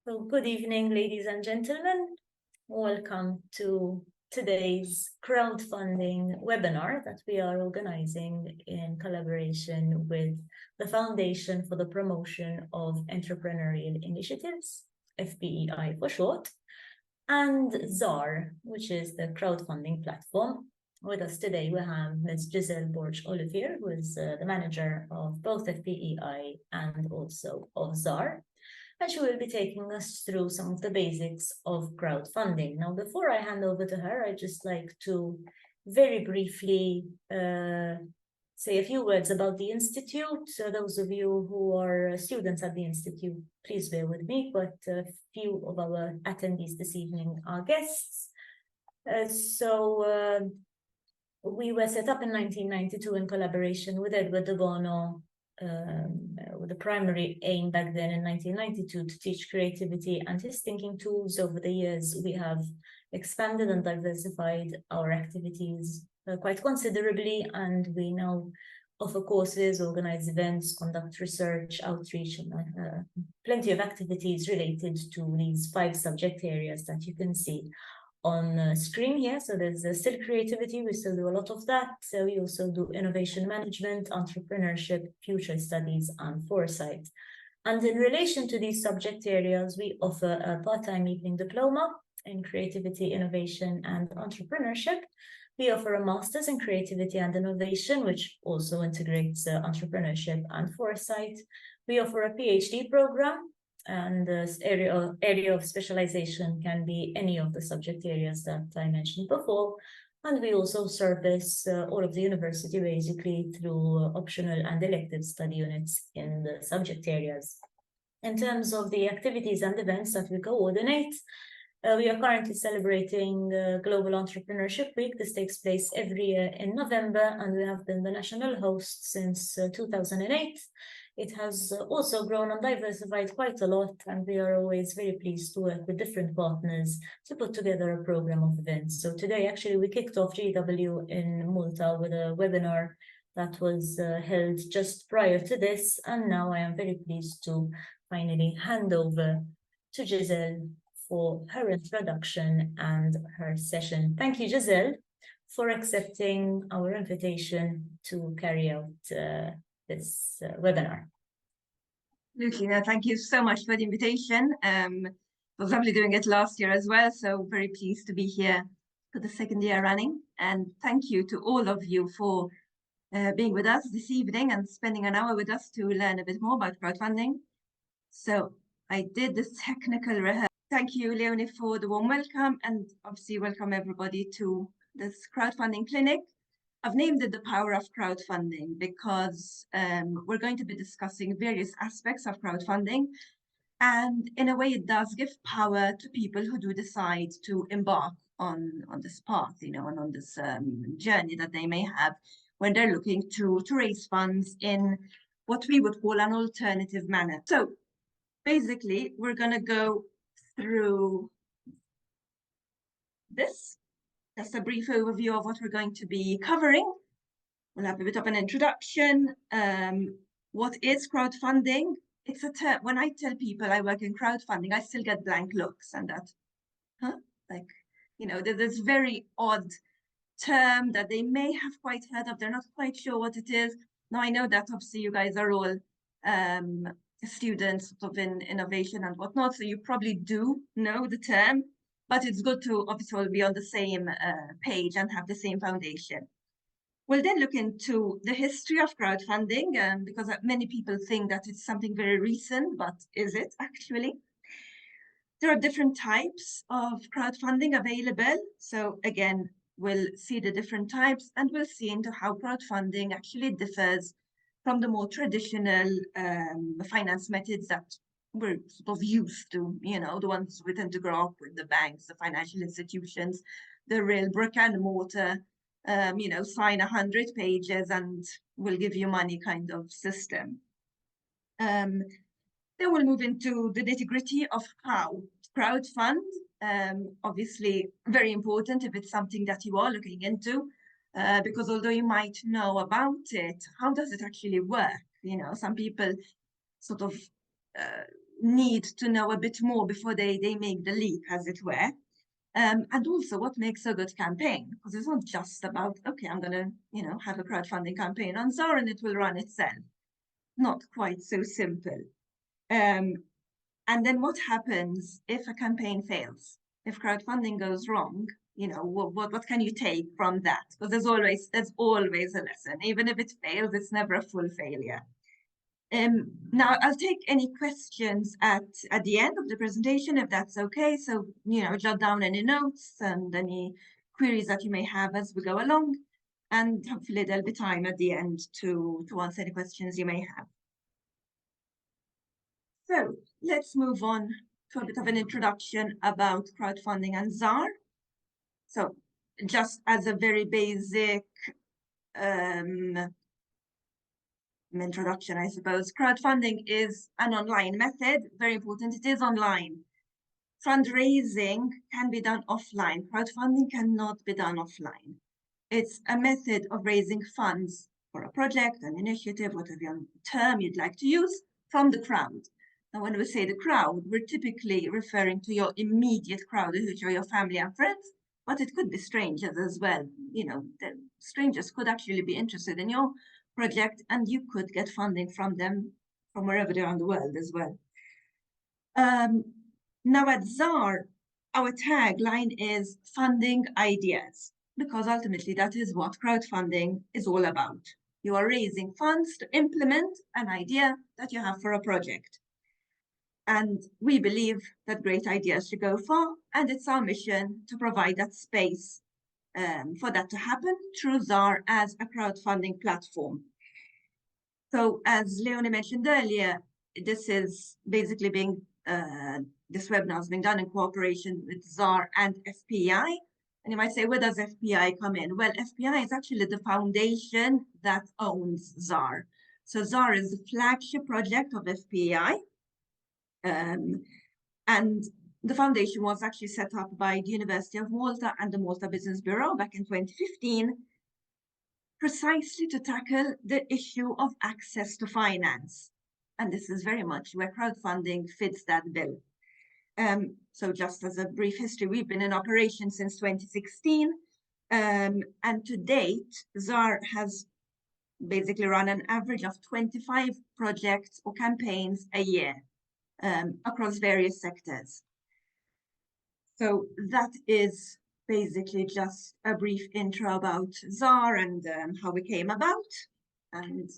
So good evening, ladies and gentlemen. Welcome to today's crowdfunding webinar that we are organizing in collaboration with the Foundation for the Promotion of Entrepreneurial Initiatives, FPEI for short, and ZAR, which is the crowdfunding platform. With us today, we have Ms. Giselle Borch-Olivier, who is the manager of both FPEI and also of ZAR. And she will be taking us through some of the basics of crowdfunding. Now, before I hand over to her, I'd just like to very briefly say a few words about the Institute. So those of you who are students at the Institute, please bear with me, but a few of our attendees this evening are guests. We were set up in 1992 in collaboration with Edward de Bono, with the primary aim back then in 1992 to teach creativity and his thinking tools. Over the years, we have expanded and diversified our activities quite considerably, and we now offer courses, organize events, conduct research, outreach, and plenty of activities related to these 5 subject areas that you can see on the screen here. So there's still creativity, we still do a lot of that. So we also do innovation management, entrepreneurship, future studies, and foresight. And in relation to these subject areas, we offer a part-time evening diploma in creativity, innovation, and entrepreneurship. We offer a master's in creativity and innovation, which also integrates entrepreneurship and foresight. We offer a PhD program, and this area of specialization can be any of the subject areas that I mentioned before. And we also service all of the university basically through optional and elective study units in the subject areas. In terms of the activities and events that we coordinate, we are currently celebrating Global Entrepreneurship Week. This takes place every year in November, and we have been the national host since 2008. It has also grown and diversified quite a lot, and we are always very pleased to work with different partners to put together a program of events. So today, actually, we kicked off GW in Malta with a webinar that was held just prior to this, and now I am very pleased to finally hand over to Giselle for her introduction and her session. Thank you, Giselle, for accepting our invitation to carry out this webinar. Absolutely. No, thank you so much for the invitation. It was lovely doing it last year as well, so very pleased to be here for the 2nd year running. And thank you to all of you for being with us this evening and spending an hour with us to learn a bit more about crowdfunding. So I did this technical rehearsal. Thank you, Leonie, for the warm welcome, and obviously welcome everybody to this crowdfunding clinic. I've named it The Power of Crowdfunding because we're going to be discussing various aspects of crowdfunding. And in a way, it does give power to people who do decide to embark on this path, and on this journey that they may have when they're looking to raise funds in what we would call an alternative manner. So basically, we're going to go through this. Just a brief overview of what we're going to be covering. We'll have a bit of an introduction. What is crowdfunding? It's a term. When I tell people I work in crowdfunding, I still get blank looks and that, there's this very odd term that they may have quite heard of. They're not quite sure what it is. Now, I know that obviously you guys are all students of innovation and whatnot, so you probably do know the term. But it's good to obviously all be on the same page and have the same foundation. We'll then look into the history of crowdfunding, because many people think that it's something very recent, but is it actually? There are different types of crowdfunding available. So again, we'll see the different types, and we'll see into how crowdfunding actually differs from the more traditional finance methods that we're sort of used to, the ones we tend to grow up with, the banks, the financial institutions, the real brick and mortar, sign 100 pages and we'll give you money kind of system. Then we'll move into the nitty-gritty of how crowdfund, obviously very important if it's something that you are looking into, because although you might know about it, how does it actually work? Some people sort of need to know a bit more before they make the leap, as it were. And also what makes a good campaign, because it's not just about, okay, I'm gonna, have a crowdfunding campaign on ZAR and it will run itself. Not quite so simple. And then what happens if a campaign fails? If crowdfunding goes wrong, what can you take from that? Because there's always a lesson. Even if it fails, it's never a full failure. Now I'll take any questions at the end of the presentation, if that's okay. So, jot down any notes and any queries that you may have as we go along. And hopefully there'll be time at the end to answer any questions you may have. So let's move on to a bit of an introduction about crowdfunding and ZAR. So just as a very basic introduction, I suppose, crowdfunding is an online method. Very important, it is online. Fundraising can be done offline. Crowdfunding cannot be done offline. It's a method of raising funds for a project, an initiative, whatever term you'd like to use, from the crowd. Now, when we say the crowd, we're typically referring to your immediate crowd, which are your family and friends, but it could be strangers as well. The strangers could actually be interested in your project, and you could get funding from them from wherever they are in the world as well. Now at ZAR, our tagline is funding ideas, because ultimately that is what crowdfunding is all about. You are raising funds to implement an idea that you have for a project. And we believe that great ideas should go far, and it's our mission to provide that space for that to happen through ZAR as a crowdfunding platform. So as Leonie mentioned earlier, this is basically this webinar has been done in cooperation with ZAR and FPEI. And you might say, where does FPEI come in? Well, FPEI is actually the foundation that owns ZAR. So ZAR is the flagship project of FPEI. And the foundation was actually set up by the University of Malta and the Malta Business Bureau back in 2015, precisely to tackle the issue of access to finance. And this is very much where crowdfunding fits that bill. So just as a brief history, we've been in operation since 2016. And to date, ZAR has basically run an average of 25 projects or campaigns a year across various sectors. So that is basically just a brief intro about ZAR and how we came about and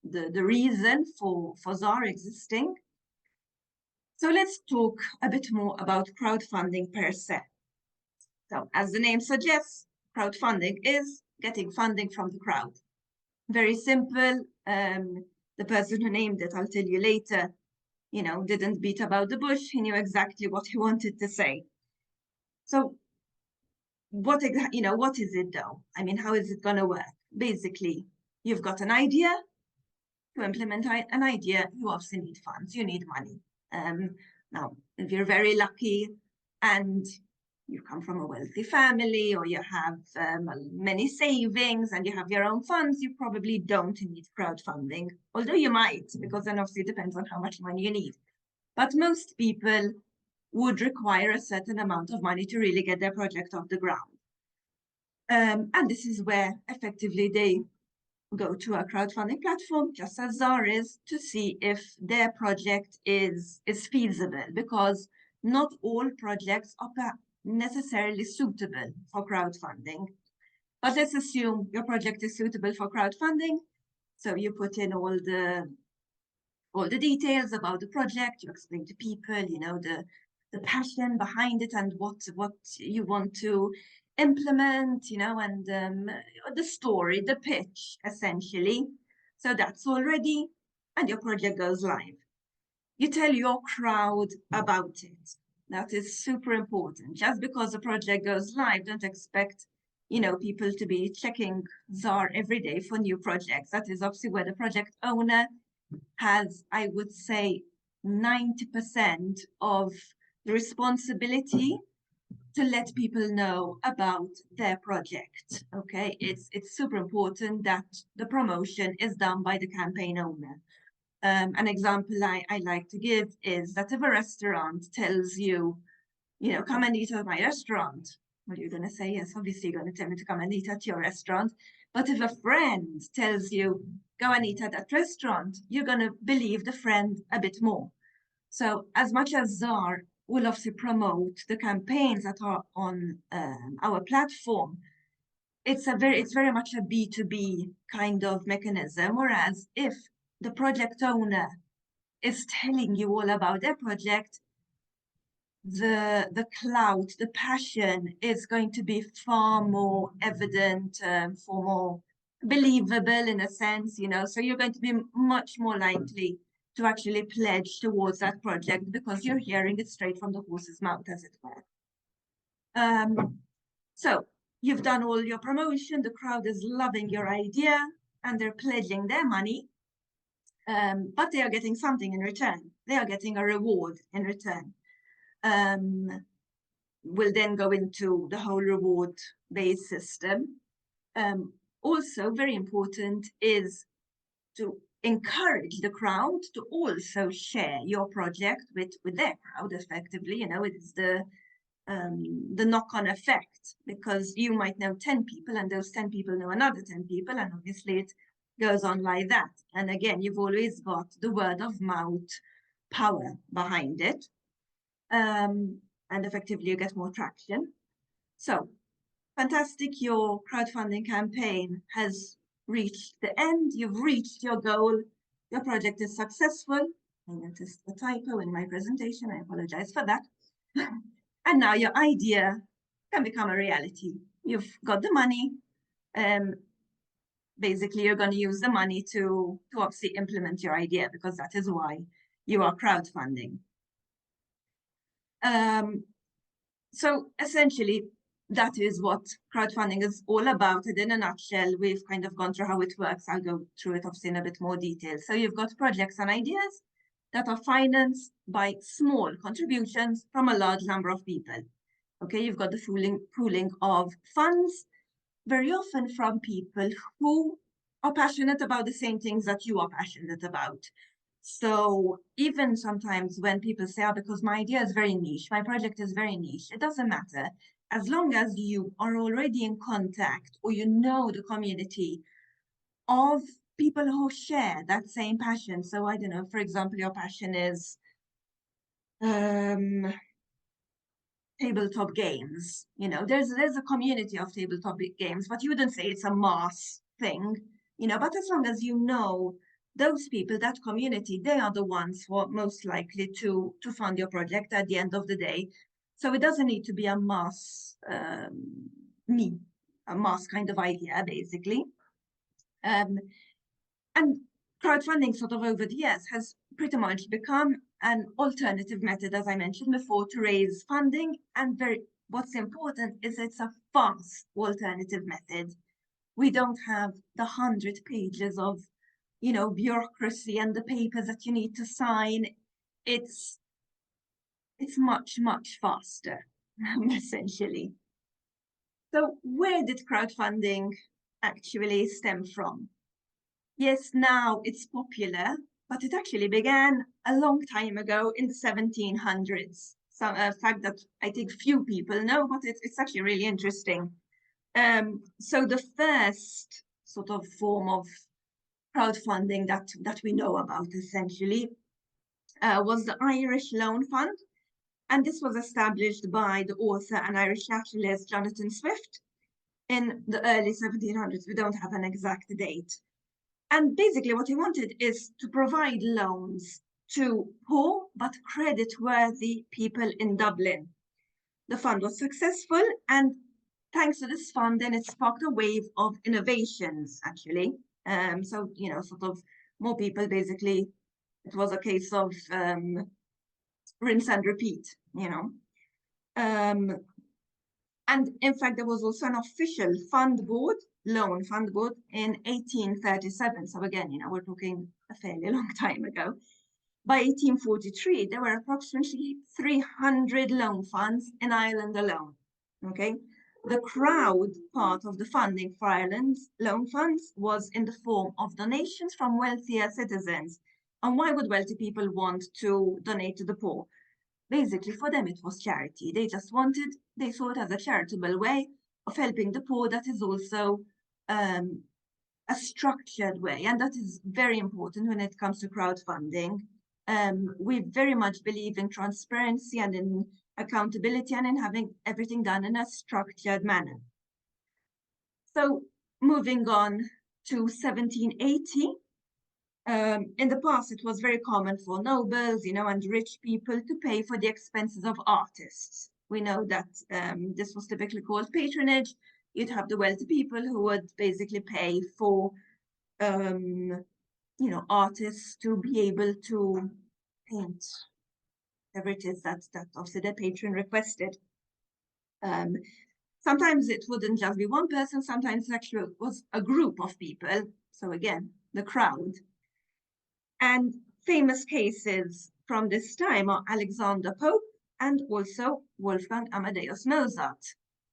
the reason for ZAR existing. So let's talk a bit more about crowdfunding per se. So as the name suggests, crowdfunding is getting funding from the crowd. Very simple. The person who named it, I'll tell you later, didn't beat about the bush. He knew exactly what he wanted to say. So what is it though? I mean, how is it going to work? Basically, you've got an idea. To implement an idea, you obviously need funds. You need money. Now, if you're very lucky and you come from a wealthy family or you have many savings and you have your own funds, you probably don't need crowdfunding, although you might, because then obviously it depends on how much money you need. But most people would require a certain amount of money to really get their project off the ground. And this is where effectively they go to a crowdfunding platform, just as ZAR is, to see if their project is feasible, because not all projects are necessarily suitable for crowdfunding. But let's assume your project is suitable for crowdfunding. So you put in all the details about the project, you explain to people, the passion behind it and what you want to implement, and the story, the pitch, essentially. So that's all ready, and your project goes live. You tell your crowd about it. That is super important. Just because the project goes live, don't expect, people to be checking ZAR every day for new projects. That is obviously where the project owner has, I would say, 90% of the responsibility to let people know about their project. Okay, it's super important that the promotion is done by the campaign owner. An example I like to give is that if a restaurant tells you, come and eat at my restaurant, well, you're going to say, yes, obviously you're going to tell me to come and eat at your restaurant. But if a friend tells you, go and eat at that restaurant, you're going to believe the friend a bit more. So as much as ZAR will obviously promote the campaigns that are on our platform, it's very much a B2B kind of mechanism. Whereas if the project owner is telling you all about their project, the clout, the passion is going to be far more evident, far more believable in a sense, so you're going to be much more likely to actually pledge towards that project because you're hearing it straight from the horse's mouth, as it were. So you've done all your promotion, the crowd is loving your idea and they're pledging their money, but they are getting something in return. They are getting a reward in return. We'll then go into the whole reward-based system. Also, very important is to encourage the crowd to also share your project with their crowd effectively. It is the knock-on effect, because you might know 10 people and those 10 people know another 10 people, and obviously it goes on like that. And again, you've always got the word of mouth power behind it. And effectively you get more traction. So fantastic, your crowdfunding campaign has reached the end, you've reached your goal, your project is successful. I noticed a typo in my presentation, I apologize for that. And now your idea can become a reality. You've got the money, basically you're going to use the money to obviously implement your idea, because that is why you are crowdfunding. So essentially, that is what crowdfunding is all about. And in a nutshell, we've kind of gone through how it works. I'll go through it obviously in a bit more detail. So you've got projects and ideas that are financed by small contributions from a large number of people. Okay, you've got the pooling of funds, very often from people who are passionate about the same things that you are passionate about. So even sometimes when people say, oh, because my idea is very niche, my project is very niche, it doesn't matter. As long as you are already in contact or you know the community of people who share that same passion. So I don't know, for example, your passion is tabletop games. There's a community of tabletop games, but you wouldn't say it's a mass thing, but as long as you know those people, that community, they are the ones who are most likely to fund your project at the end of the day. So it doesn't need to be a mass kind of idea, basically. And crowdfunding sort of over the years has pretty much become an alternative method, as I mentioned before, to raise funding. And what's important is it's a fast alternative method. We don't have the 100 pages of bureaucracy and the papers that you need to sign. It's much, much faster, essentially. So where did crowdfunding actually stem from? Yes, now it's popular, but it actually began a long time ago in the 1700s. So a fact that I think few people know, but it's actually really interesting. So the first sort of form of crowdfunding that we know about, essentially, was the Irish Loan Fund. And this was established by the author and Irish naturalist Jonathan Swift in the early 1700s. We don't have an exact date. And basically what he wanted is to provide loans to poor but credit-worthy people in Dublin. The fund was successful, and thanks to this fund, then it sparked a wave of innovations, actually. So, sort of more people, basically, it was a case of rinse and repeat, And in fact, there was also an official loan fund board in 1837. So again, we're talking a fairly long time ago. By 1843, there were approximately 300 loan funds in Ireland alone, okay? The crowd part of the funding for Ireland's loan funds was in the form of donations from wealthier citizens. And why would wealthy people want to donate to the poor? Basically, for them, it was charity. They saw it as a charitable way of helping the poor that is also a structured way. And that is very important when it comes to crowdfunding. We very much believe in transparency and in accountability and in having everything done in a structured manner. So moving on to 1780, in the past, it was very common for nobles, and rich people to pay for the expenses of artists. We know that this was typically called patronage. You'd have the wealthy people who would basically pay for, artists to be able to paint whatever it is that obviously the patron requested. Sometimes it wouldn't just be one person. Sometimes actually it was a group of people. So again, the crowd. And famous cases from this time are Alexander Pope and also Wolfgang Amadeus Mozart,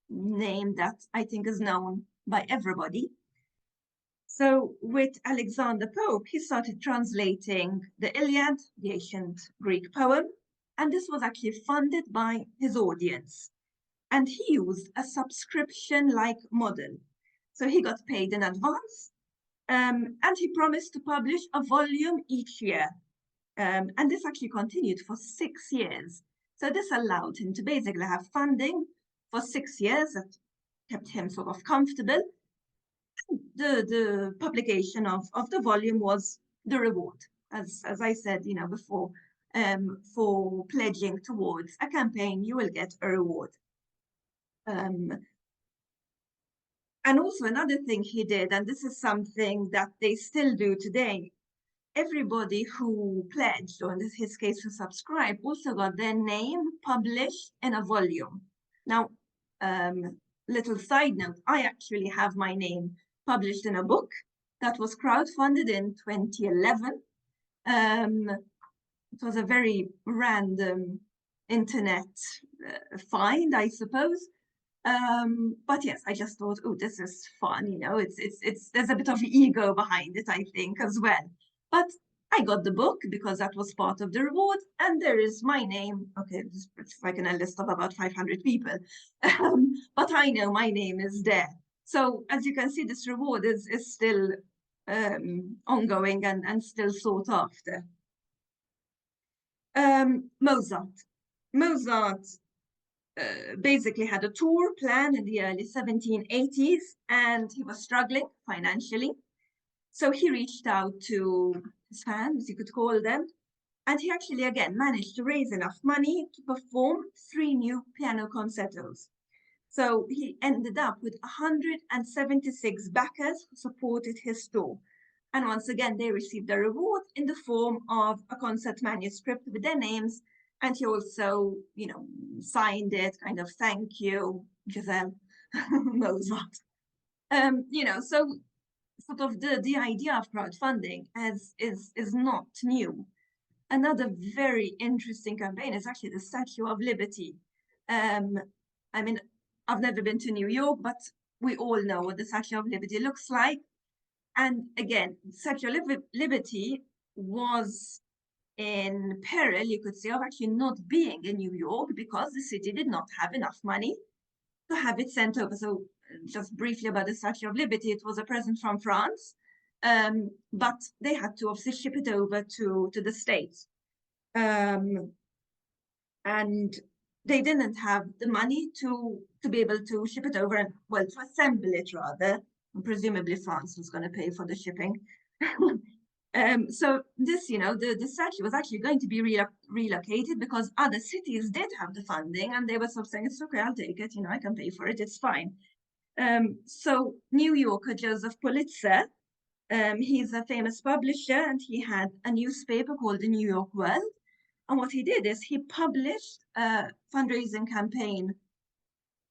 name that I think is known by everybody. So with Alexander Pope, he started translating the Iliad, the ancient Greek poem, and this was actually funded by his audience. And he used a subscription-like model. So he got paid in advance, and he promised to publish a volume each year. And this actually continued for 6 years. So this allowed him to basically have funding for 6 years that kept him sort of comfortable. The publication of the volume was the reward, as I said, before, for pledging towards a campaign, you will get a reward. And also another thing he did, and this is something that they still do today, everybody who pledged, or in his case who subscribed, also got their name published in a volume. Now, little side note, I actually have my name published in a book that was crowdfunded in 2011. It was a very random internet find, I suppose. But yes, I just thought, oh, this is fun, there's a bit of ego behind it, I think, as well. But I got the book because that was part of the reward, and there is my name. Okay, it's like in a list of about 500 people, but I know my name is there. So as you can see, this reward is still ongoing and still sought after. Mozart basically had a tour plan in the early 1780s, and he was struggling financially. So he reached out to his fans, you could call them, and he actually, again, managed to raise enough money to perform 3 new piano concertos. So he ended up with 176 backers who supported his tour. And once again, they received a reward in the form of a concert manuscript with their names. And he also, signed it, kind of, thank you, Giselle Mozart. So sort of the idea of crowdfunding is not new. Another very interesting campaign is actually the Statue of Liberty. I mean, I've never been to New York, but we all know what the Statue of Liberty looks like. And again, Statue of Liberty was in peril, you could say, of actually not being in New York because the city did not have enough money to have it sent over. So just briefly about the Statue of Liberty, it was a present from France, but they had to obviously ship it over to the States. And they didn't have the money to be able to ship it over and, well, to assemble it rather. And presumably France was going to pay for the shipping. So this, the statue was actually going to be relocated because other cities did have the funding, and they were sort of saying, it's okay, I'll take it, I can pay for it, it's fine. So New Yorker Joseph Pulitzer, he's a famous publisher, and he had a newspaper called the New York World. And what he did is he published a fundraising campaign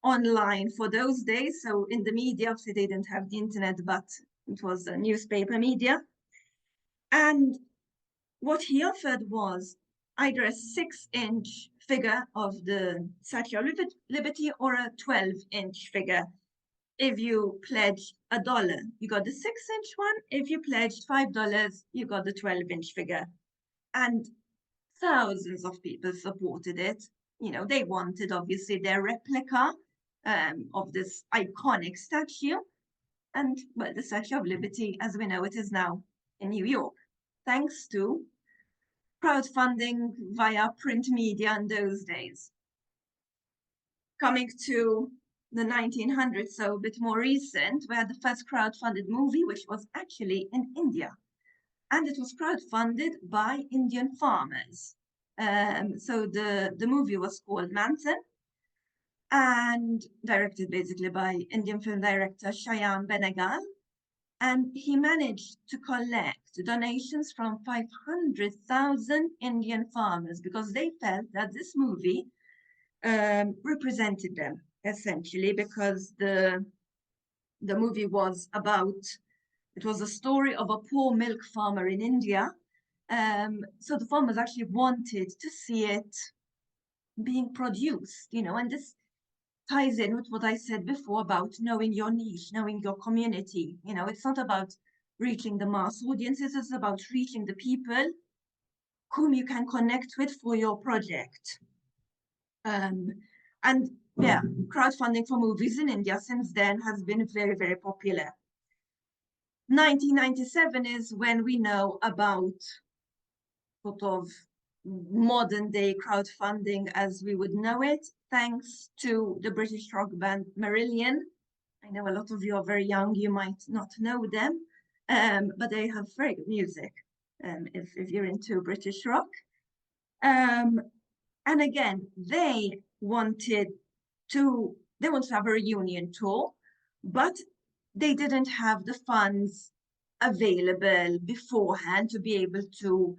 online for those days. So in the media, obviously they didn't have the internet, but it was a newspaper media. And what he offered was either a 6-inch figure of the Statue of Liberty or a 12-inch figure. If you pledged $1, you got the 6-inch one. If you pledged $5, you got the 12-inch figure. and thousands of people supported it. You know, they wanted obviously their replica of this iconic statue. And well, the Statue of Liberty, as we know it, is now in New York, thanks to crowdfunding via print media in those days. Coming to the 1900s, so a bit more recent, we had the first crowdfunded movie, which was actually in India. And it was crowdfunded by Indian farmers. So the movie was called Manson and directed basically by Indian film director Shyam Benegal. And he managed to collect donations from 500,000 Indian farmers because they felt that this movie represented them, essentially, because the movie was about, it was a story of a poor milk farmer in India. So the farmers actually wanted to see it being produced, you know, and this ties in with what I said before about knowing your niche, knowing your community. You know, it's not about reaching the mass audiences, it's about reaching the people whom you can connect with for your project. And yeah, crowdfunding for movies in India since then has been very, very popular. 1997 is when we know about sort of modern day crowdfunding as we would know it, thanks to the British rock band Marillion. I know a lot of you are very young, you might not know them, but they have very good music if you're into British rock. And again, they wanted to have a reunion tour, but they didn't have the funds available beforehand to be able to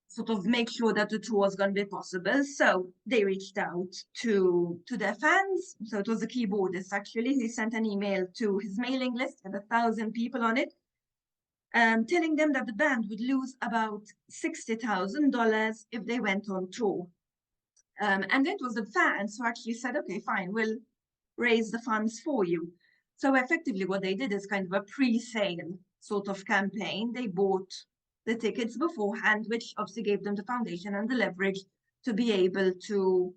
sort of make sure that the tour was going to be possible. So they reached out to their fans. So it was a keyboardist, actually. He sent an email to his mailing list, had 1,000 people on it, telling them that the band would lose about $60,000 if they went on tour. And it was the fans who actually said, okay, fine, we'll raise the funds for you. So effectively what they did is kind of a pre-sale sort of campaign. They bought the tickets beforehand, which obviously gave them the foundation and the leverage to be able to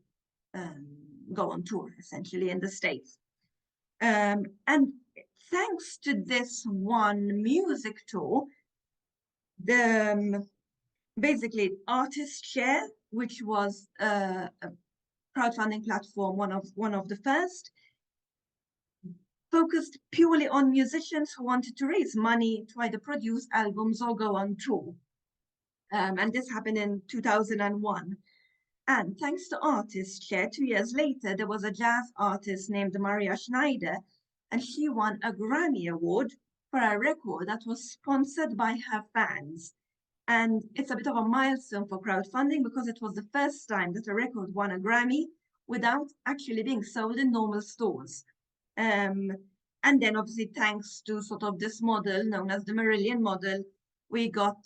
go on tour, essentially, in the States. And thanks to this one music tour, the basically Artist Share, which was a crowdfunding platform, one of the first, focused purely on musicians who wanted to raise money to either produce albums or go on tour. And this happened in 2001. And thanks to Artist Share, 2 years later, there was a jazz artist named Maria Schneider, and she won a Grammy Award for a record that was sponsored by her fans. And it's a bit of a milestone for crowdfunding because it was the first time that a record won a Grammy without actually being sold in normal stores. And then obviously thanks to sort of this model known as the Marillion model, we got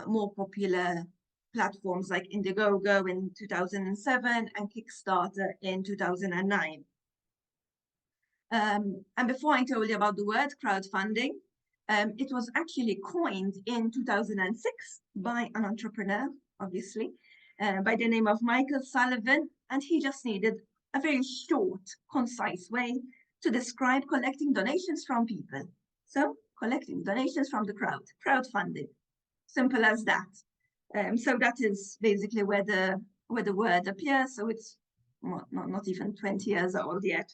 more popular platforms like Indiegogo in 2007 and Kickstarter in 2009. And before I told you about the word crowdfunding, it was actually coined in 2006 by an entrepreneur, obviously, by the name of Michael Sullivan, and he just needed a very short, concise way to describe collecting donations from people. So collecting donations from the crowd, crowdfunding, simple as that. So that is basically where the word appears. So it's not even 20 years old yet.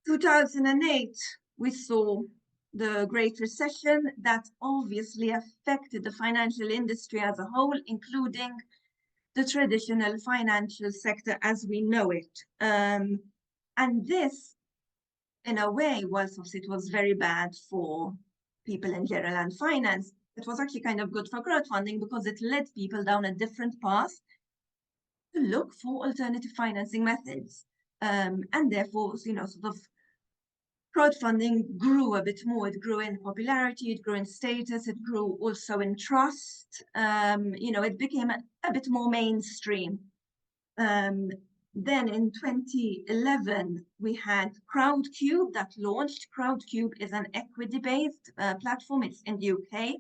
2008, we saw the Great Recession that obviously affected the financial industry as a whole, including the traditional financial sector as we know it. And this, in a way, it was very bad for people in general and finance. It was actually kind of good for crowdfunding because it led people down a different path to look for alternative financing methods. And therefore, you know, sort of crowdfunding grew a bit more. It grew in popularity, it grew in status, it grew also in trust. You know, it became a bit more mainstream. Then in 2011, we had Crowdcube that launched. Crowdcube is an equity-based platform. It's in the UK.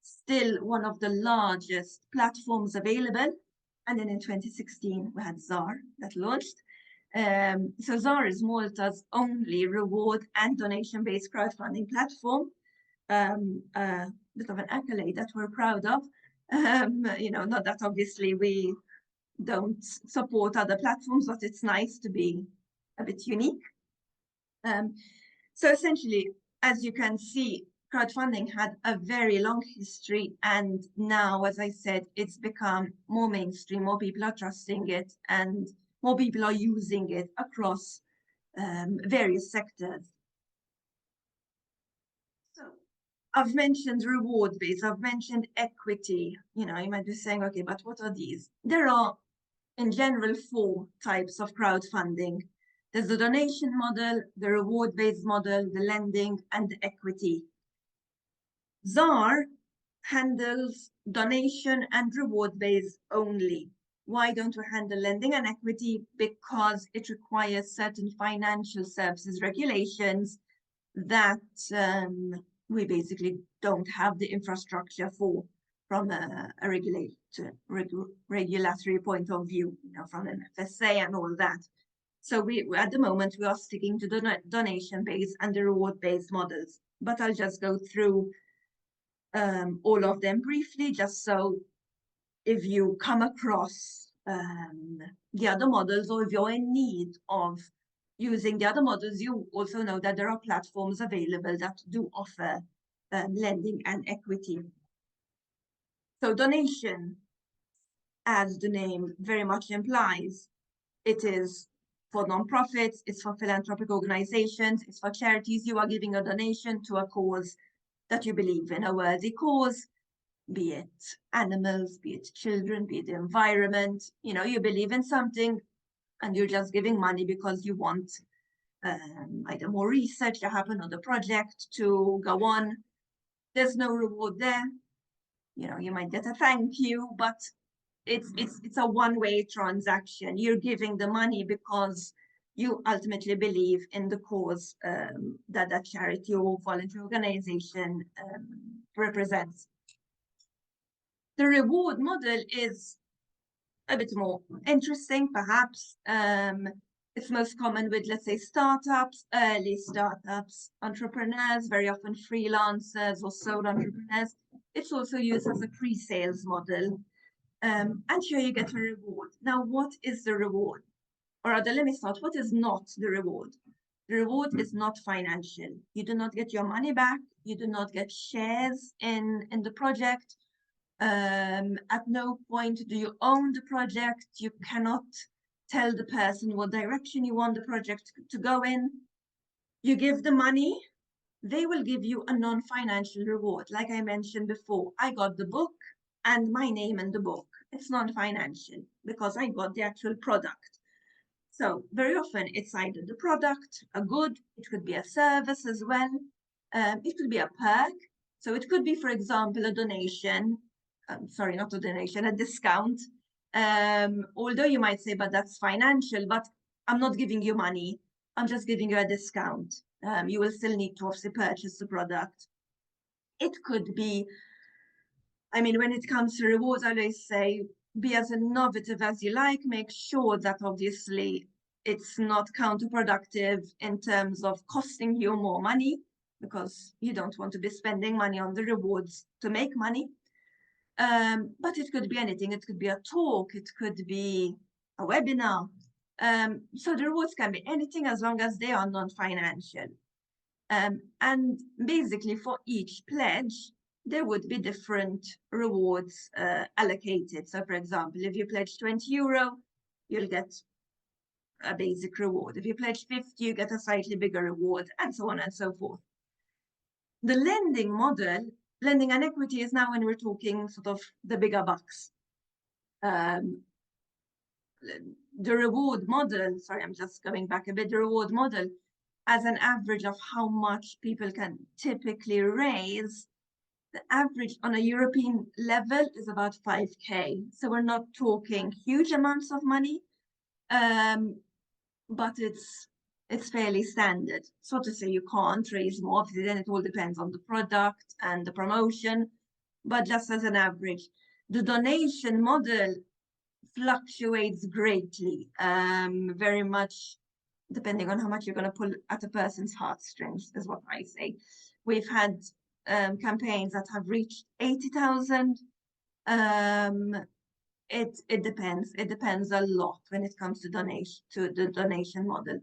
still one of the largest platforms available. And then in 2016, we had ZAR that launched. So ZAR is Malta's only reward and donation-based crowdfunding platform. A bit of an accolade that we're proud of. You know, not that obviously we don't support other platforms, but it's nice to be a bit unique. So essentially, as you can see, crowdfunding had a very long history, and now, as I said, it's become more mainstream, more people are trusting it, and more people are using it across various sectors. So I've mentioned reward base, I've mentioned equity. You know, you might be saying, okay, but what are these? There are, in general, 4 types of crowdfunding. There's the donation model, the reward-based model, the lending, and the equity. ZAR handles donation and reward-based only. Why don't we handle lending and equity? Because it requires certain financial services regulations that we basically don't have the infrastructure for from a regulatory point of view, you know, from an FSA and all that. So we at the moment we are sticking to the donation-based and the reward-based models. But I'll just go through all of them briefly, just so if you come across the other models, or if you're in need of using the other models, you also know that there are platforms available that do offer lending and equity. So donation, as the name very much implies, it is for non-profits, it's for philanthropic organizations, it's for charities. You are giving a donation to a cause that you believe in, a worthy cause, be it animals, be it children, be it the environment. You know, you believe in something and you're just giving money because you want either more research to happen on the project to go on. There's no reward there. You know, you might get a thank you, but it's a one-way transaction. You're giving the money because you ultimately believe in the cause that that charity or voluntary organization represents. The reward model is a bit more interesting, perhaps. It's most common with, let's say, startups, early startups, entrepreneurs, very often freelancers or sole entrepreneurs. It's also used as a pre-sales model. And here you get a reward. Now, what is the reward? Or rather, let me start. What is not the reward? The reward is not financial. You do not get your money back. You do not get shares in the project. At no point do you own the project. You cannot tell the person what direction you want the project to go in. You give the money. They will give you a non-financial reward. Like I mentioned before, I got the book and my name in the book. It's non-financial because I got the actual product. So very often it's either the product, a good, it could be a service as well. It could be a perk. So it could be, for example, a donation. Sorry, not a donation, a discount. Although you might say, but that's financial, but I'm not giving you money. I'm just giving you a discount. You will still need to obviously purchase the product. It could be, I mean, when it comes to rewards, I always say, be as innovative as you like. Make sure that obviously it's not counterproductive in terms of costing you more money, because you don't want to be spending money on the rewards to make money. But it could be anything. It could be a talk. It could be a webinar. So the rewards can be anything as long as they are non-financial. And basically for each pledge, there would be different rewards allocated. So for example, if you pledge 20 euro, you'll get a basic reward. If you pledge 50, you get a slightly bigger reward, and so on and so forth. The lending model, lending and equity, is now when we're talking sort of the bigger bucks. The reward model, sorry, I'm just going back a bit, the reward model, as an average of how much people can typically raise, the average on a European level is about 5K. So we're not talking huge amounts of money, but it's fairly standard. So to say you can't raise more, obviously then it all depends on the product and the promotion. but just as an average. The donation model fluctuates greatly, very much depending on how much you're going to pull at a person's heartstrings, is what I say. We've had campaigns that have reached 80,000. It depends. It depends a lot when it comes to the donation model.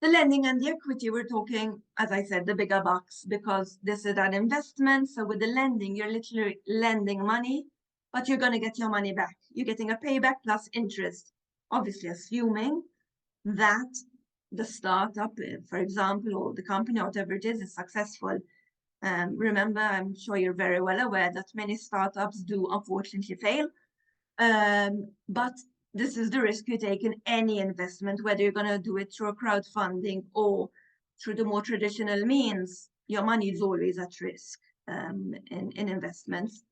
The lending and the equity, we're talking, as I said, the bigger bucks, because this is an investment. So with the lending, you're literally lending money, but you're going to get your money back. You're getting a payback plus interest, obviously assuming that the startup, for example, or the company, or whatever it is successful. Remember, I'm sure you're very well aware that many startups do unfortunately fail. But this is the risk you take in any investment, whether you're going to do it through a crowdfunding or through the more traditional means. Your money is always at risk in investments.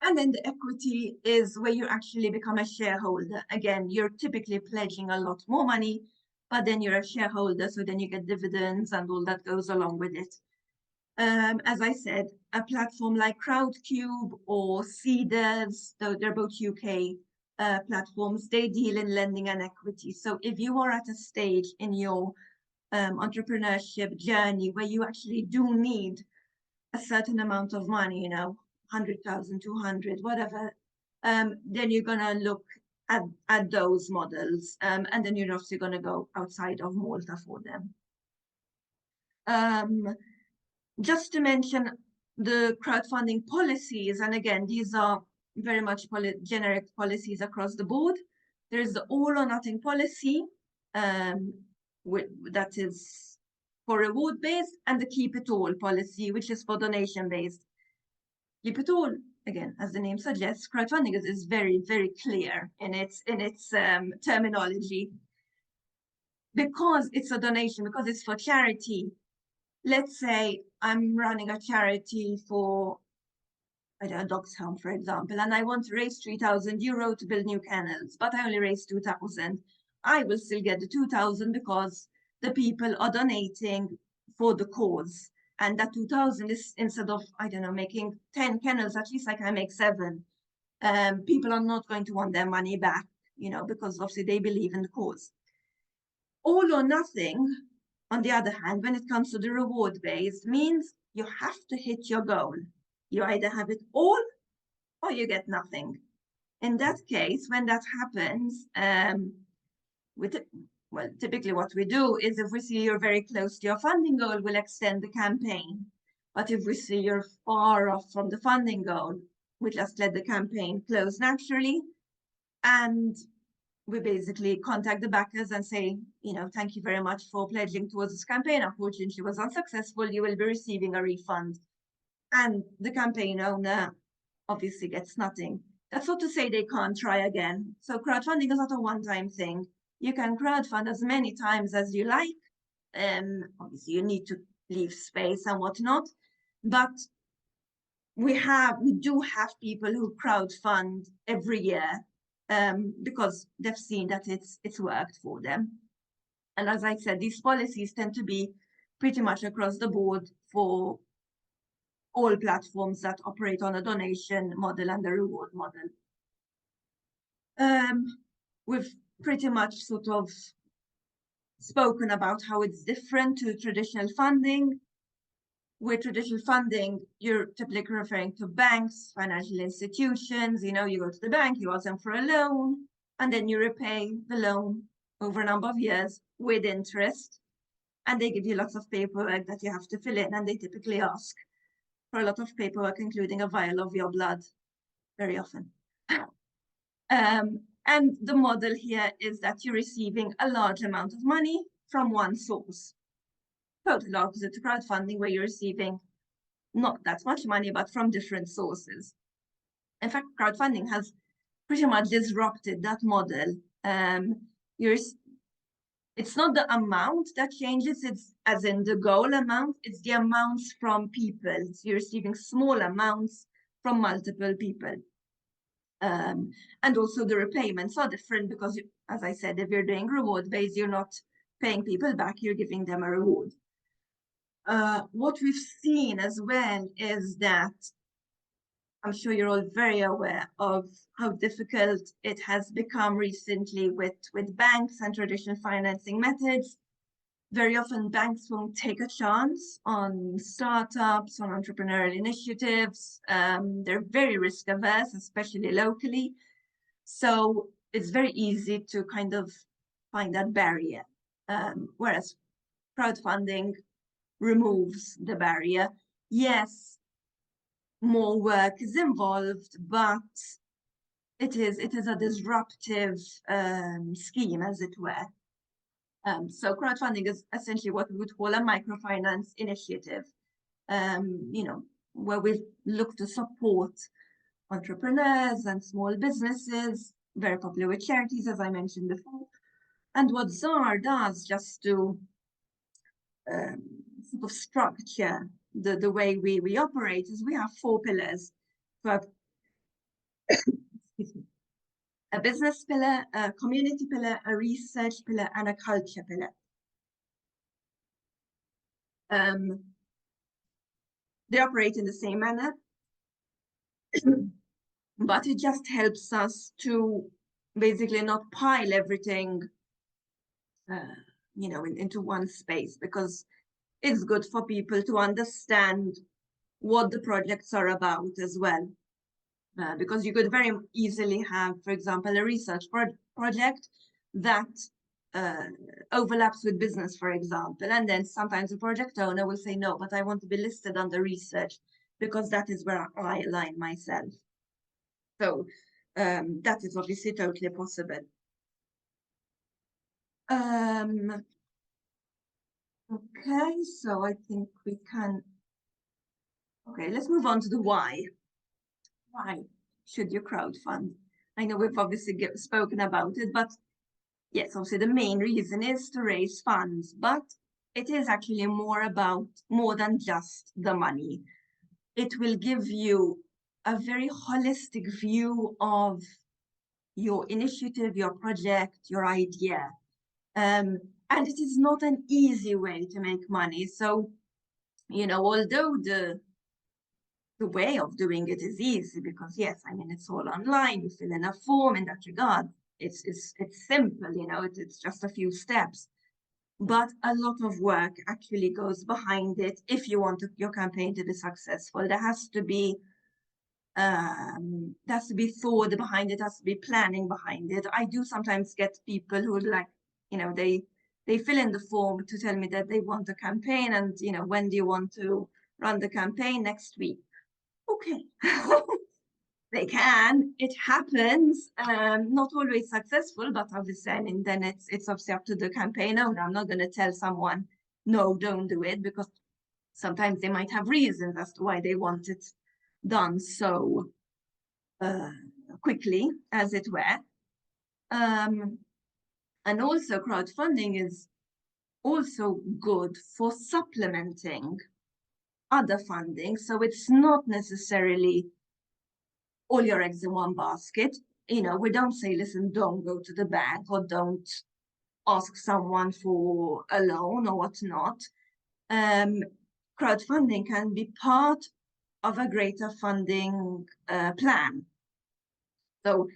And then the equity is where you actually become a shareholder. Again, you're typically pledging a lot more money, but then you're a shareholder, so then you get dividends and all that goes along with it. As I said, a platform like Crowdcube or Seeders, though they're both UK platforms, they deal in lending and equity. So if you are at a stage in your entrepreneurship journey where you actually do need a certain amount of money, 100,000, 200, whatever, then you're going to look at those models. And then you're obviously going to go outside of Malta for them. Just to mention the crowdfunding policies, and again, these are very much generic policies across the board. There's the all or nothing policy, that is for reward based, and the keep it all policy, which is for donation based. Keep it all, again, as the name suggests, crowdfunding is very, very clear in its terminology. Because it's a donation, because it's for charity. Let's say I'm running a charity for, I don't know, Dogs Home, for example, and I want to raise €3,000 to build new kennels, but I only raised 2,000. I will still get the 2,000 because the people are donating for the cause. And that 2,000 is, instead of, I don't know, making 10 kennels, at least I can make 7. People are not going to want their money back, because obviously they believe in the cause. All or nothing, on the other hand, when it comes to the reward-based, means you have to hit your goal. You either have it all or you get nothing. In that case, when that happens, typically what we do is if we see you're very close to your funding goal, we'll extend the campaign. But if we see you're far off from the funding goal, we just let the campaign close naturally. And we basically contact the backers and say, thank you very much for pledging towards this campaign. Unfortunately, it was unsuccessful. You will be receiving a refund. And the campaign owner obviously gets nothing. That's not to say they can't try again. So crowdfunding is not a one-time thing. You can crowdfund as many times as you like. Obviously, you need to leave space and whatnot. But we do have people who crowdfund every year. Because they've seen that it's worked for them. And as I said, these policies tend to be pretty much across the board for all platforms that operate on a donation model and a reward model. We've pretty much sort of spoken about how it's different to traditional funding. With traditional funding, you're typically referring to banks, financial institutions. You go to the bank, you ask them for a loan, and then you repay the loan over a number of years with interest. And they give you lots of paperwork that you have to fill in, and they typically ask for a lot of paperwork, including a vial of your blood, very often. And the model here is that you're receiving a large amount of money from one source. Total opposite to crowdfunding, where you're receiving not that much money, but from different sources. In fact, crowdfunding has pretty much disrupted that model. It's not the amount that changes, it's as in the goal amount, it's the amounts from people. So you're receiving small amounts from multiple people. And also the repayments are different because, as I said, if you're doing reward-based, you're not paying people back, you're giving them a reward. What we've seen as well is that I'm sure you're all very aware of how difficult it has become recently with banks and traditional financing methods. Very often banks won't take a chance on startups, on entrepreneurial initiatives. They're very risk averse, especially locally. So it's very easy to kind of find that barrier. Whereas crowdfunding removes the barrier. Yes, more work is involved, but it is a disruptive scheme, as it were. So crowdfunding is essentially what we would call a microfinance initiative, where we look to support entrepreneurs and small businesses, very popular with charities, as I mentioned before. And what ZAR does, just to sort of structure the way we operate, is we have 4 pillars. We have a business pillar, a community pillar, a research pillar, and a culture pillar. They operate in the same manner, but it just helps us to basically not pile everything, into one space, because it's good for people to understand what the projects are about as well. Because you could very easily have, for example, a research project that overlaps with business, for example, and then sometimes the project owner will say, no, but I want to be listed under research because that is where I align myself. So that is obviously totally possible. Okay, so I think we can. Okay, let's move on to the why. Why should you crowdfund? I know we've obviously spoken about it, but yes, obviously the main reason is to raise funds, but it is actually more than just the money. It will give you a very holistic view of your initiative, your project, your idea. And it is not an easy way to make money. So, although the way of doing it is easy, because yes, I mean, it's all online, you fill in a form in that regard. It's simple, it's just a few steps. But a lot of work actually goes behind it if you want your campaign to be successful. There has to be thought behind it, has to be planning behind it. I do sometimes get people who they fill in the form to tell me that they want a campaign, and when do you want to run the campaign? Next week. Okay. They can. It happens. Not always successful, but obviously, I mean, then it's obviously up to the campaign owner. I'm not going to tell someone, no, don't do it, because sometimes they might have reasons as to why they want it done so quickly, as it were. And also, crowdfunding is also good for supplementing other funding. So it's not necessarily all your eggs in one basket. We don't say, listen, don't go to the bank, or don't ask someone for a loan or whatnot. Crowdfunding can be part of a greater funding plan. So,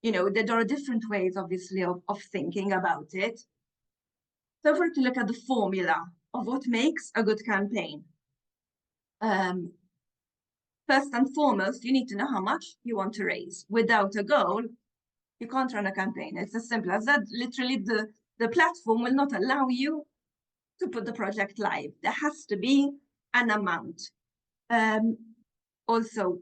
there are different ways, obviously, of thinking about it. So if we're to look at the formula of what makes a good campaign, first and foremost, you need to know how much you want to raise. Without a goal, you can't run a campaign. It's as simple as that. Literally, the platform will not allow you to put the project live. There has to be an amount. Also,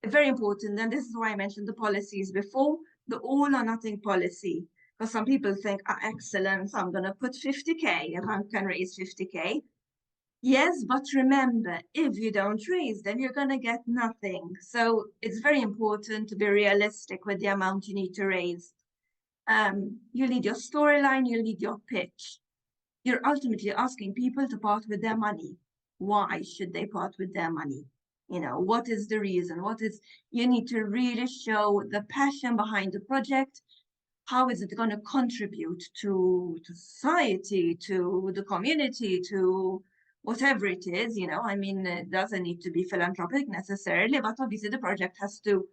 very important, and this is why I mentioned the policies before, the all or nothing policy. Because some people think, excellent, I'm going to put 50K if I can raise 50K. Yes, but remember, if you don't raise, then you're going to get nothing. So it's very important to be realistic with the amount you need to raise. You'll need your storyline, you'll need your pitch. You're ultimately asking people to part with their money. Why should they part with their money? What is the reason? You need to really show the passion behind the project. How is it going to contribute to society, to the community, to whatever it is, you know, I mean, it doesn't need to be philanthropic necessarily, but obviously the project has to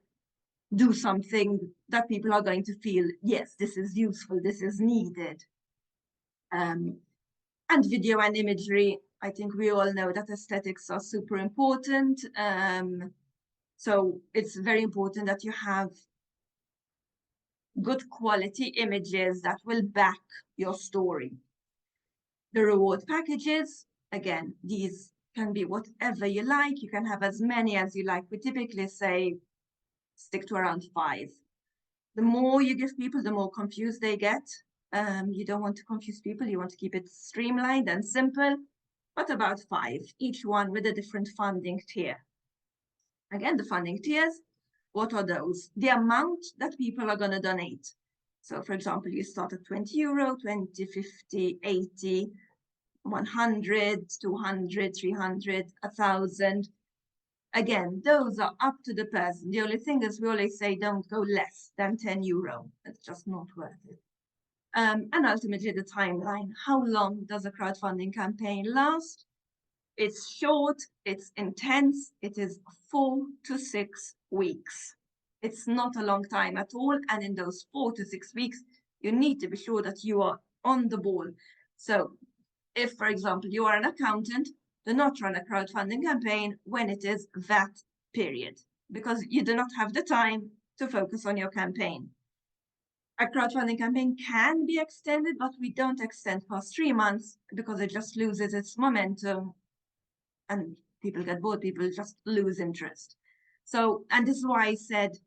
do something that people are going to feel, yes, this is useful, this is needed. And video and imagery, I think we all know that aesthetics are super important. So it's very important that you have good quality images that will back your story. The reward packages, again, these can be whatever you like. You can have as many as you like. We typically say stick to around 5. The more you give people, the more confused they get. You don't want to confuse people. You want to keep it streamlined and simple, but about 5, each one with a different funding tier. Again, the funding tiers, what are those? The amount that people are going to donate. So for example, you start at €20, 20, 50, 80, 100, 200, 300, 1,000. Again, those are up to the person. The only thing is we always say don't go less than €10. It's just not worth it. And ultimately the timeline. How long does a crowdfunding campaign last? It's short, it's intense, it is 4 to 6 weeks. It's not a long time at all. And in those 4 to 6 weeks, you need to be sure that you are on the ball. So if, for example, you are an accountant, do not run a crowdfunding campaign when it is that period, because you do not have the time to focus on your campaign. A crowdfunding campaign can be extended, but we don't extend past 3 months because it just loses its momentum and people get bored, people just lose interest. So, and this is why I said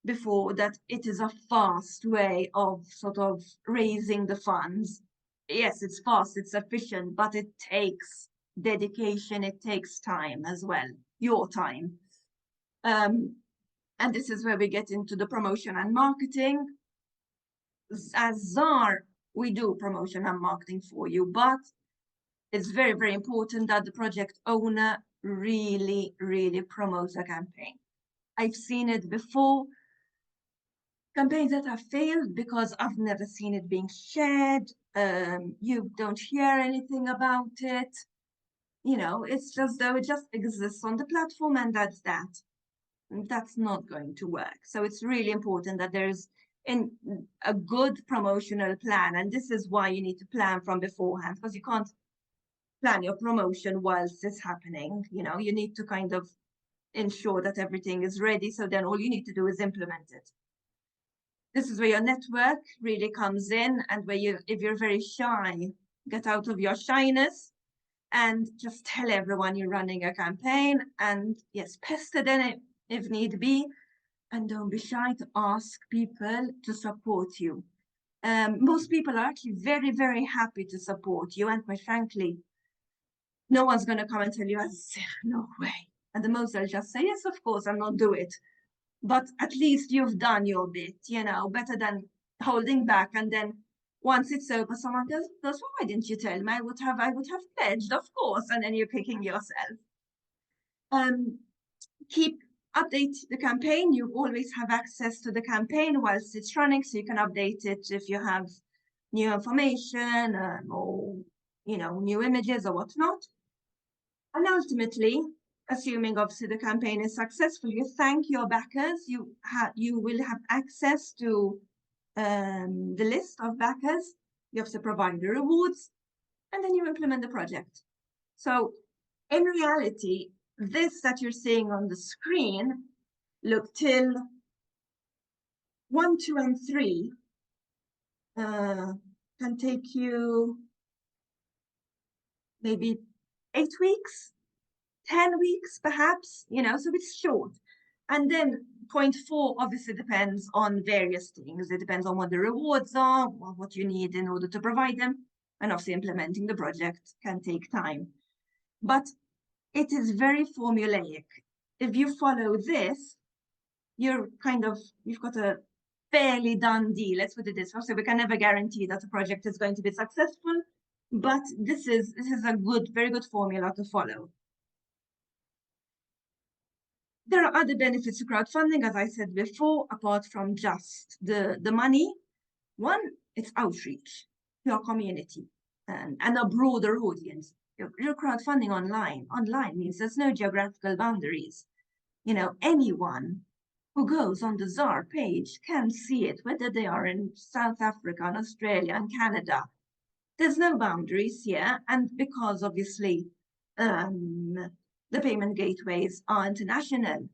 before that it is a fast way of sort of raising the funds. Yes, it's fast, it's efficient, but it takes dedication, it takes time as well, your time. And this is where we get into the promotion and marketing. As czar, we do promotion and marketing for you, but it's very, very important that the project owner really, really promotes a campaign. I've seen it before, campaigns that have failed because I've never seen it being shared. You don't hear anything about it. You know, it's just though it just exists on the platform and that's that. And that's not going to work. So it's really important that there's a good promotional plan. And this is why you need to plan from beforehand, because you can't plan your promotion whilst it's happening. You know, you need to kind of ensure that everything is ready. So then all you need to do is implement it. This is where your network really comes in, and where you, if you're very shy, get out of your shyness and just tell everyone you're running a campaign, and yes, pester them if need be, and don't be shy to ask people to support you. Most people are actually very, very happy to support you, and quite frankly, no one's going to come and tell you, no way. And the most they'll just say, yes, of course, and not do it. But at least you've done your bit, you know, better than holding back. And then once it's over, someone goes, why didn't you tell me? I would have pledged, of course. And then you're kicking yourself. Update the campaign. You always have access to the campaign whilst it's running, so you can update it if you have new information or, you know, new images or whatnot. And ultimately, assuming obviously the campaign is successful, you thank your backers. You will have access to the list of backers. You have to provide the rewards, and then you implement the project. So in reality, this that you're seeing on the screen, look, till 1, 2, and 3 can take you maybe 8 weeks, 10 weeks, perhaps, you know, so it's short. And then point 4 obviously depends on various things. It depends on what the rewards are, or what you need in order to provide them. And obviously implementing the project can take time. But it is very formulaic. If you follow this, you've got a fairly done deal. Let's put it this way. So we can never guarantee that a project is going to be successful, but this is a very good formula to follow. There are other benefits to crowdfunding, as I said before, apart from just the money. One, it's outreach to your community and a broader audience. your crowdfunding online. Online means there's no geographical boundaries. You know, anyone who goes on the ZAR page can see it, whether they are in South Africa, and Australia, and Canada. There's no boundaries here, and because obviously the payment gateways are international,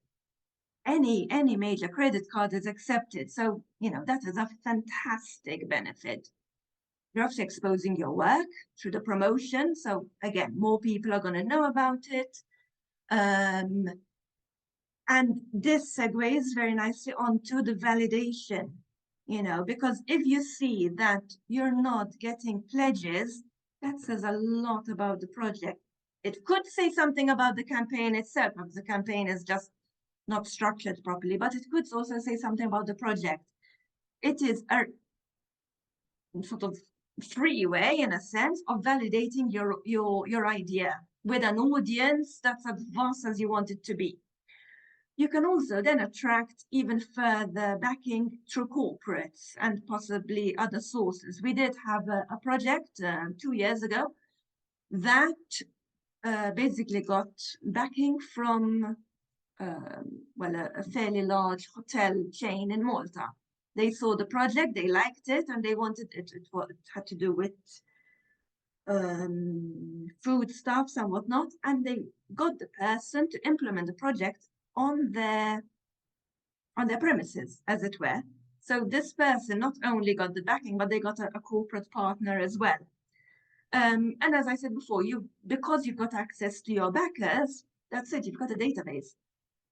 any major credit card is accepted. So, you know, that is a fantastic benefit. You're also exposing your work through the promotion. So again, more people are going to know about it. And this segues very nicely onto the validation, you know, because if you see that you're not getting pledges, that says a lot about the project. It could say something about the campaign itself, if the campaign is just not structured properly, but it could also say something about the project. It is a sort of free way, in a sense, of validating your idea with an audience that's as vast as you want it to be. You can also then attract even further backing through corporates and possibly other sources. We did have a project 2 years ago that basically got backing from a fairly large hotel chain in Malta. They saw the project, they liked it, and they wanted it. It had to do with foodstuffs and whatnot, and they got the person to implement the project on their premises, as it were. So this person not only got the backing, but they got a corporate partner as well. And as I said before, because you've got access to your backers, that's it, you've got a database.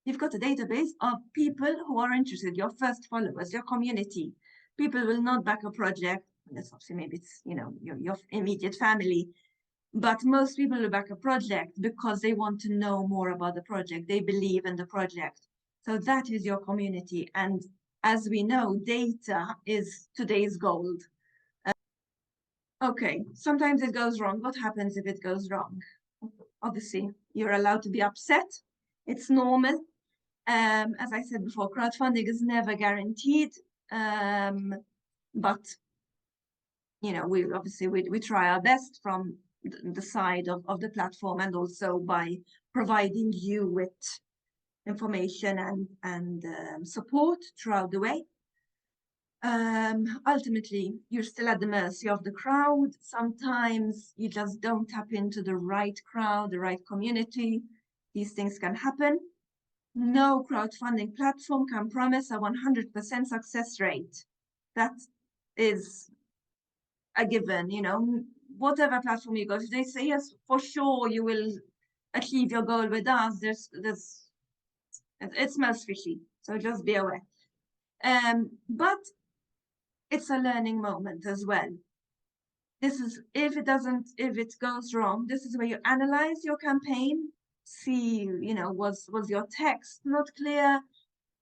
You've got a database of people who are interested, your first followers, your community. People will not back a project, unless obviously maybe it's, you know, your immediate family, but most people will back a project because they want to know more about the project. They believe in the project. So that is your community. And as we know, data is today's gold. Okay, sometimes it goes wrong. What happens if it goes wrong? Obviously, you're allowed to be upset. It's normal. As I said before, crowdfunding is never guaranteed, but you know, we obviously try our best from the side of the platform, and also by providing you with information and support throughout the way. Ultimately, you're still at the mercy of the crowd. Sometimes you just don't tap into the right crowd, the right community. These things can happen. No crowdfunding platform can promise a 100% success rate. That is a given, you know. Whatever platform you go to, they say, yes, for sure you will achieve your goal with us. It smells fishy, so just be aware. But it's a learning moment as well. This is, if it goes wrong, this is where you analyze your campaign, see, you know, was your text not clear?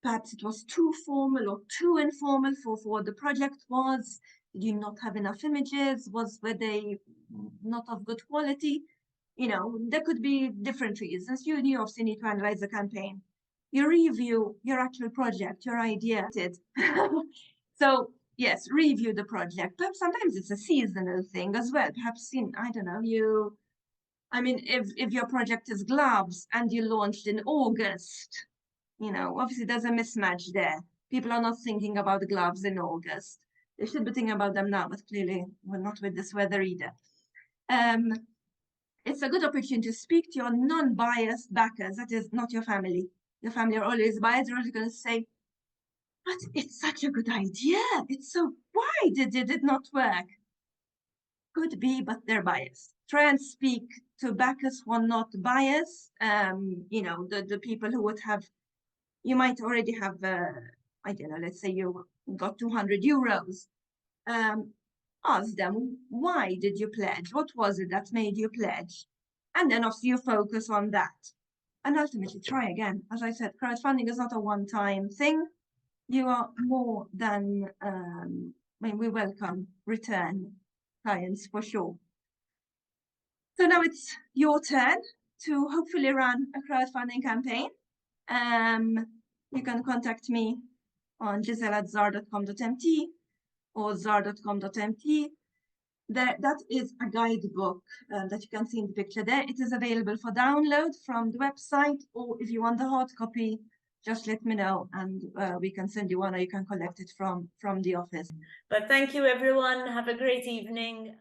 Perhaps it was too formal or too informal for what the project was. Did you not have enough images? Were they not of good quality? You know, there could be different reasons. You obviously need to analyze the campaign. You review your actual project, your idea. So yes, review the project. Perhaps sometimes it's a seasonal thing as well. Perhaps I don't know, I mean, if your project is gloves and you launched in August, you know, obviously there's a mismatch there. People are not thinking about the gloves in August. They should be thinking about them now, but clearly we're not with this weather either. It's a good opportunity to speak to your non-biased backers. That is not your family. Your family are always biased. They're always going to say, but it's such a good idea. It's so, why did it not work? Could be, but they're biased. Try and speak to backers who are not biased. You know, the people who would have, you might already have, I don't know, let's say you got 200 euros. Ask them, why did you pledge? What was it that made you pledge? And then obviously you focus on that. And ultimately try again. As I said, crowdfunding is not a one-time thing. You are more than, I mean, we welcome return clients for sure. So now it's your turn to hopefully run a crowdfunding campaign. You can contact me on giselle@zar.com.mt or zar.com.mt. that is a guidebook that you can see in the picture there. It is available for download from the website, or if you want the hard copy, just let me know and we can send you one, or you can collect it from the office. But thank you, everyone. Have a great evening.